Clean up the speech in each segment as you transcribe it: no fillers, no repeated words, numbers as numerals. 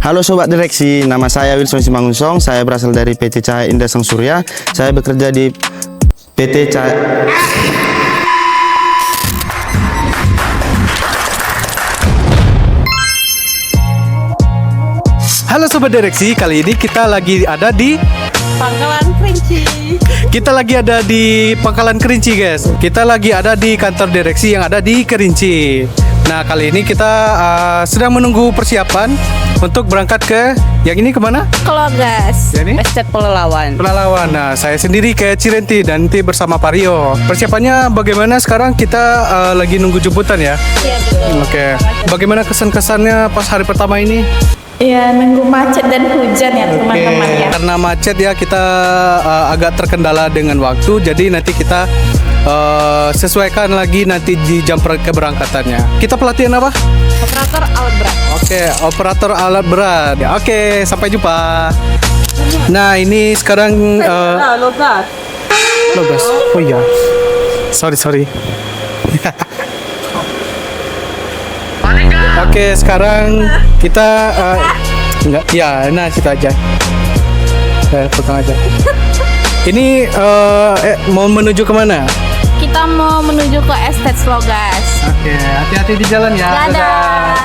Halo Sobat Direksi, nama saya Wilson Simangunsong. Saya berasal dari PT Cahaya Indah Sang Surya. Saya bekerja di PT Cahaya... Halo Sobat Direksi, kali ini kita lagi ada di Pangkalan Kerinci. Kita lagi ada di Pangkalan Kerinci, guys. Kita lagi ada di kantor direksi yang ada di Kerinci. Nah, kali ini kita sedang menunggu persiapan untuk berangkat ke yang ini kemana? Kelogas. Ya, ini? Estate Pelalawan. Pelalawan. Nah, saya sendiri ke Cirenti dan nanti bersama Pak Rio. Persiapannya bagaimana sekarang? Kita lagi nunggu jemputan ya? Iya betul. Oke. Bagaimana kesan-kesannya pas hari pertama ini? Iya, nunggu macet dan hujan ya teman-teman ya. Karena macet ya, kita agak terkendala dengan waktu. Jadi nanti kita sesuaikan lagi nanti di jam keberangkatannya. Kita pelatihan apa? Operator alat berat. Oke, operator alat berat. Ya, oke, sampai jumpa. Nah, ini sekarang Logas. Logas. Oh iya. Sorry. Oke, sekarang kita enggak, ya, nah situ aja. Pegang aja. Ini mau menuju kemana? Kita mau menuju ke Estate Logas. Oke, hati-hati di jalan ya. Dadah.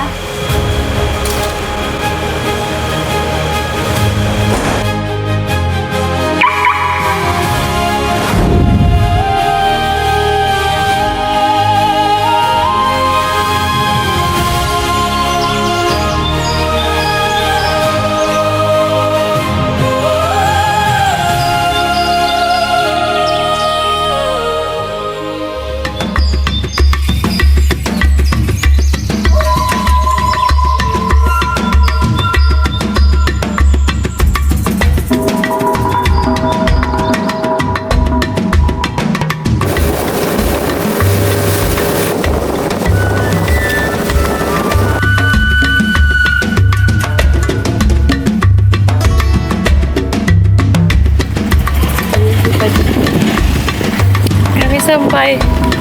Kami sampai.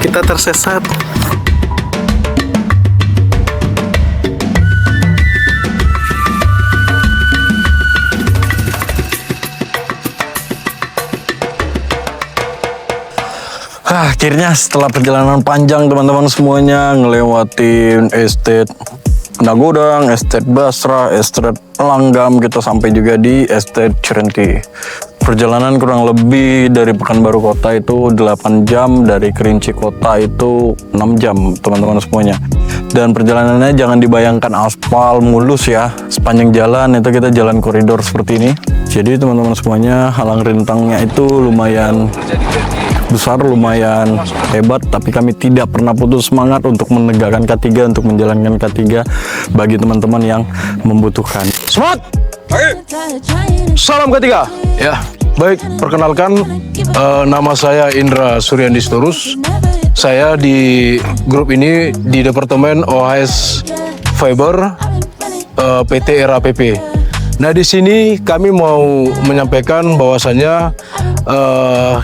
Kita tersesat. Akhirnya setelah perjalanan panjang teman-teman semuanya ngelewatin estate Nagodang, estate Basra, estate Langgam, kita sampai juga di estate Cirenti. Perjalanan kurang lebih dari Pekanbaru kota itu 8 jam, dari Kerinci kota itu 6 jam teman-teman semuanya. Dan perjalanannya jangan dibayangkan aspal mulus ya. Sepanjang jalan itu kita jalan koridor seperti ini. Jadi teman-teman semuanya, halang rintangnya itu lumayan besar, lumayan hebat, tapi kami tidak pernah putus semangat untuk menegakkan K3, untuk menjalankan K3 bagi teman-teman yang membutuhkan. Semangat! Salam K3. Ya, baik, perkenalkan nama saya Indra Suryandi Storus. Saya di grup ini di Departemen OHS Fiber PT RAPP. Nah, di sini kami mau menyampaikan bahwasannya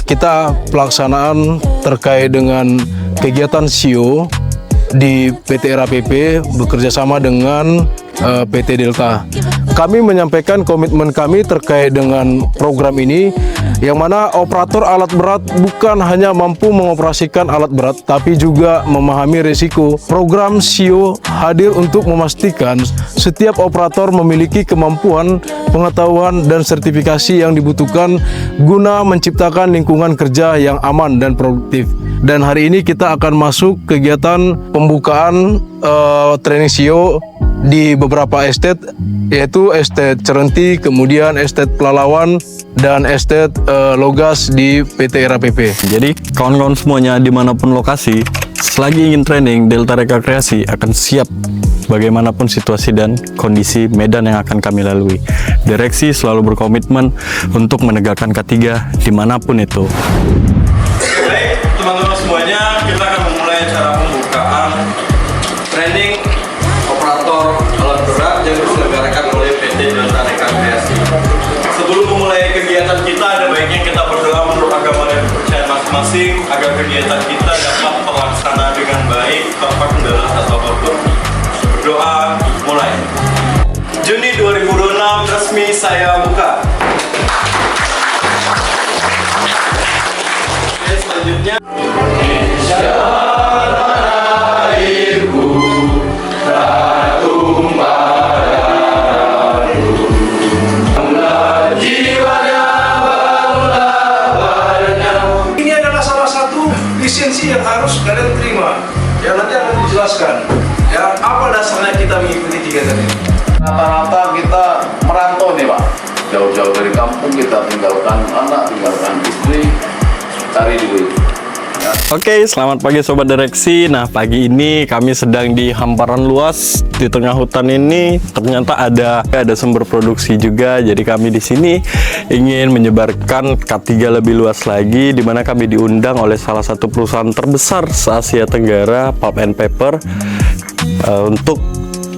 kita pelaksanaan terkait dengan kegiatan SIO di PT RAPP bekerjasama dengan PT Delta. Kami menyampaikan komitmen kami terkait dengan program ini, yang mana operator alat berat bukan hanya mampu mengoperasikan alat berat, tapi juga memahami risiko. Program SIO hadir untuk memastikan setiap operator memiliki kemampuan, pengetahuan, dan sertifikasi yang dibutuhkan guna menciptakan lingkungan kerja yang aman dan produktif. Dan hari ini kita akan masuk kegiatan pembukaan training SIO di beberapa estate, yaitu estate Cirenti, kemudian estate Pelalawan, dan estate Logas di PT RAPP. Jadi kawan-kawan semuanya dimanapun lokasi, selagi ingin training, Delta Reka Kreasi akan siap bagaimanapun situasi dan kondisi medan yang akan kami lalui. Direksi selalu berkomitmen untuk menegakkan K3 dimanapun itu. Baik, teman-teman semuanya, kita akan memulai acara pembukaan training operator alat berat yang diselenggarakan oleh PT Delta Reka Kreasi. Sebelum memulai kegiatan kita, ada baiknya kita berdoa menurut agama dan kepercayaan masing-masing agar kegiatan kita dapat terlaksana dengan baik tanpa kendala atau apapun. Berdoa mulai. Juni 2020 resmi saya buka. Oke, selanjutnya. Ini adalah salah satu lisensi yang harus kalian terima. Ya nanti akan dijelaskan. Ya apa dasarnya kita mengikuti kegiatan ini? Rata-rata kita merantau nih Pak, jauh-jauh dari kampung kita tinggalkan anak, tinggalkan istri, cari duit. Oke, selamat pagi Sobat Direksi. Nah, pagi ini kami sedang di hamparan luas di tengah hutan ini. Ternyata ada sumber produksi juga. Jadi kami di sini ingin menyebarkan K3 lebih luas lagi, di mana kami diundang oleh salah satu perusahaan terbesar se-Asia Tenggara, Pulp and Paper, untuk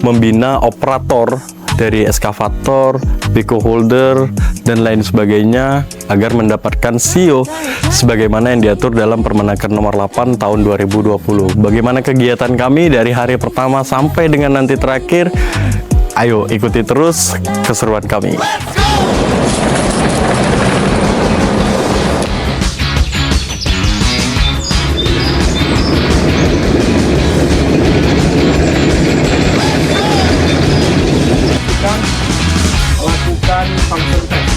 membina operator dari eskavator, backhoe holder, dan lain sebagainya agar mendapatkan CEO sebagaimana yang diatur dalam Permenaker nomor 8 tahun 2020. Bagaimana kegiatan kami dari hari pertama sampai dengan nanti terakhir? Ayo ikuti terus keseruan kami. Lakukan function test.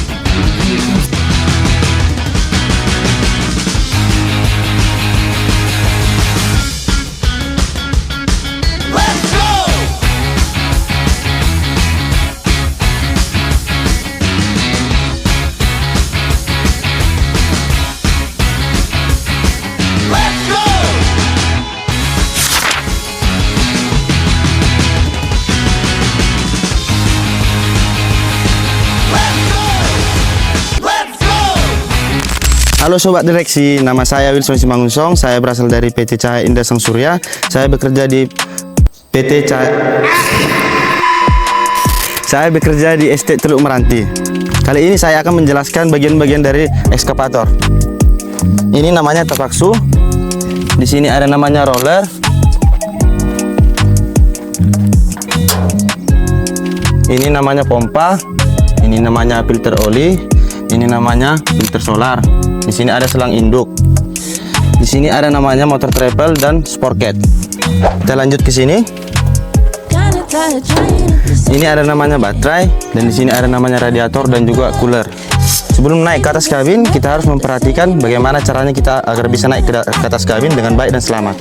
Halo Sobat Direksi, nama saya Wilson Simangunsong. Saya berasal dari PT Cahaya Indah Sang Surya. Saya bekerja di Saya bekerja di Estate Teluk Meranti. Kali ini saya akan menjelaskan bagian-bagian dari ekskavator. Ini namanya tapaksu. Di sini ada namanya roller. Ini namanya pompa. Ini namanya filter oli. Ini namanya filter solar. Di sini ada selang induk. Di sini ada namanya motor travel dan sporket. Kita lanjut ke sini. Ini ada namanya baterai, dan di sini ada namanya radiator dan juga cooler. Sebelum naik ke atas kabin, kita harus memperhatikan bagaimana caranya kita agar bisa naik ke atas kabin dengan baik dan selamat.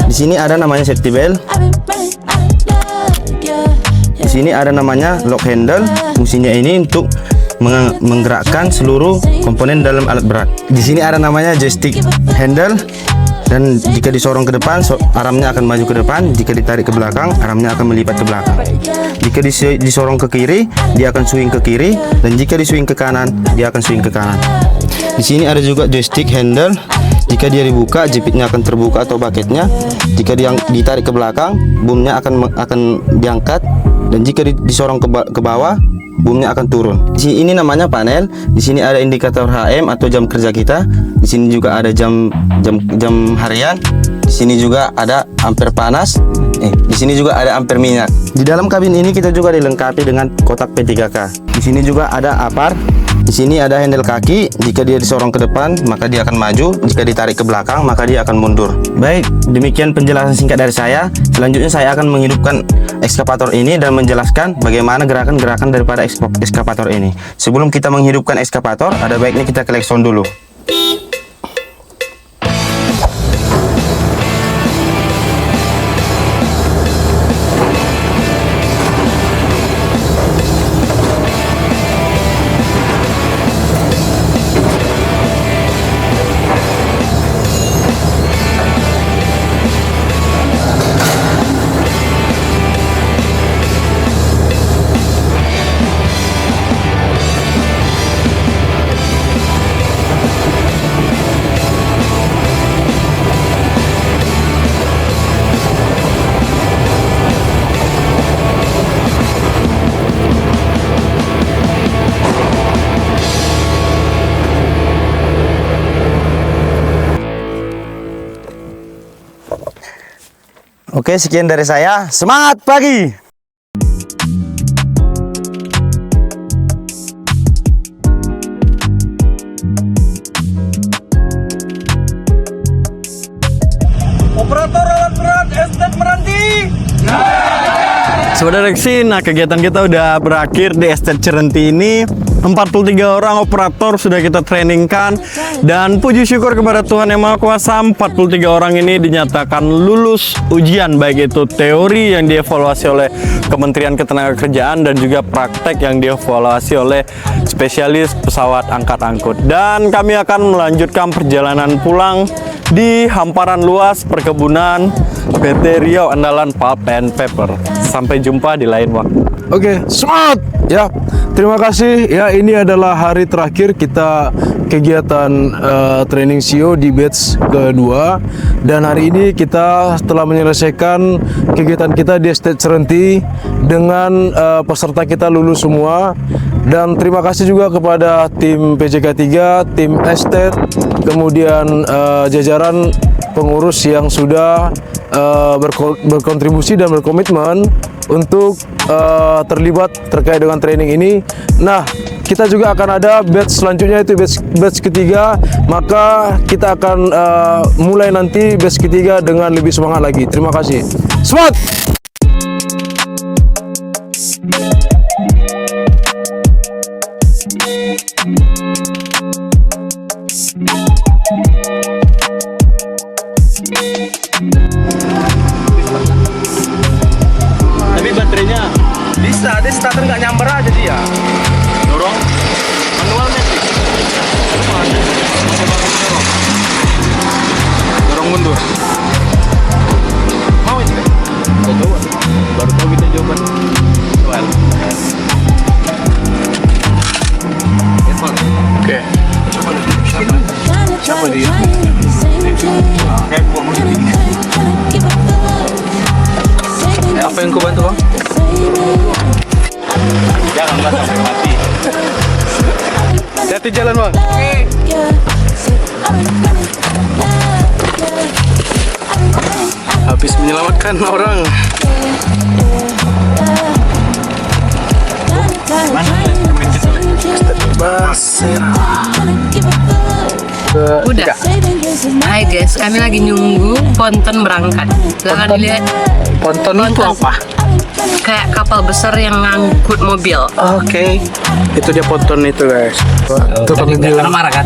Di sini ada namanya safety belt. Di sini ada namanya lock handle. Fungsinya ini untuk menggerakkan seluruh komponen dalam alat berat. Di sini ada namanya joystick handle, dan jika disorong ke depan, armnya akan maju ke depan. Jika ditarik ke belakang, armnya akan melipat ke belakang. Jika disorong ke kiri, dia akan swing ke kiri, dan jika diswing ke kanan, dia akan swing ke kanan. Di sini ada juga joystick handle. Jika dia dibuka, jepitnya akan terbuka atau bucketnya. Jika dia ditarik ke belakang, boomnya akan diangkat, dan jika disorong ke bawah, boomnya akan turun. Ini namanya panel. Di sini ada indikator HM atau jam kerja kita. Di sini juga ada jam harian. Di sini juga ada ampere panas. Di sini juga ada ampere minyak. Di dalam kabin ini kita juga dilengkapi dengan kotak P3K. Di sini juga ada apar. Di sini ada handle kaki. Jika dia disorong ke depan, maka dia akan maju. Jika ditarik ke belakang, maka dia akan mundur. Baik, demikian penjelasan singkat dari saya. Selanjutnya saya akan menghidupkan ekskavator ini dan menjelaskan bagaimana gerakan-gerakan daripada ekskavator ini. Sebelum kita menghidupkan ekskavator, ada baiknya kita klakson dulu. Oke, sekian dari saya. Semangat pagi. Operator alat berat estet Meranti. Sobat Direksi, nah kegiatan kita udah berakhir di Estate Cerenti ini. 43 orang operator sudah kita trainingkan. Dan puji syukur kepada Tuhan Yang Maha Kuasa, 43 orang ini dinyatakan lulus ujian. Baik itu teori yang dievaluasi oleh Kementerian Ketenagakerjaan dan juga praktek yang dievaluasi oleh spesialis pesawat angkat angkut. Dan kami akan melanjutkan perjalanan pulang di hamparan luas perkebunan PT Riau Andalan Pulp and Paper. Sampai jumpa di lain waktu. Oke, semangat ya. Terima kasih ya. Ini adalah hari terakhir kita kegiatan training CEO di batch kedua, dan hari ini kita telah menyelesaikan kegiatan kita di Estate Cerenti dengan peserta kita lulus semua. Dan terima kasih juga kepada tim PJK 3, tim Estate, kemudian jajaran pengurus yang sudah berkontribusi dan berkomitmen untuk terlibat terkait dengan training ini. Nah, kita juga akan ada batch selanjutnya, itu batch ketiga. Maka kita akan mulai nanti batch ketiga dengan lebih semangat lagi. Terima kasih. Semangat! Tapi baterainya bisa, dia starter nggak nyamber aja dia. Dorong manual metik. Dorong mundur. Mau ini kan? Kita coba. Baru tahu kita coba. Well. Oke. Siapa dia? Apa yang kau bantu, Bang? Jangan sampai mati. Hati jalan, Bang. Habis menyelamatkan orang. Udah. Hai guys, kami lagi nunggu ponton berangkat. Silahkan dilihat. Ponton itu apa? Kayak kapal besar yang ngangkut mobil. Oke. Itu dia ponton itu, guys. Marah kan?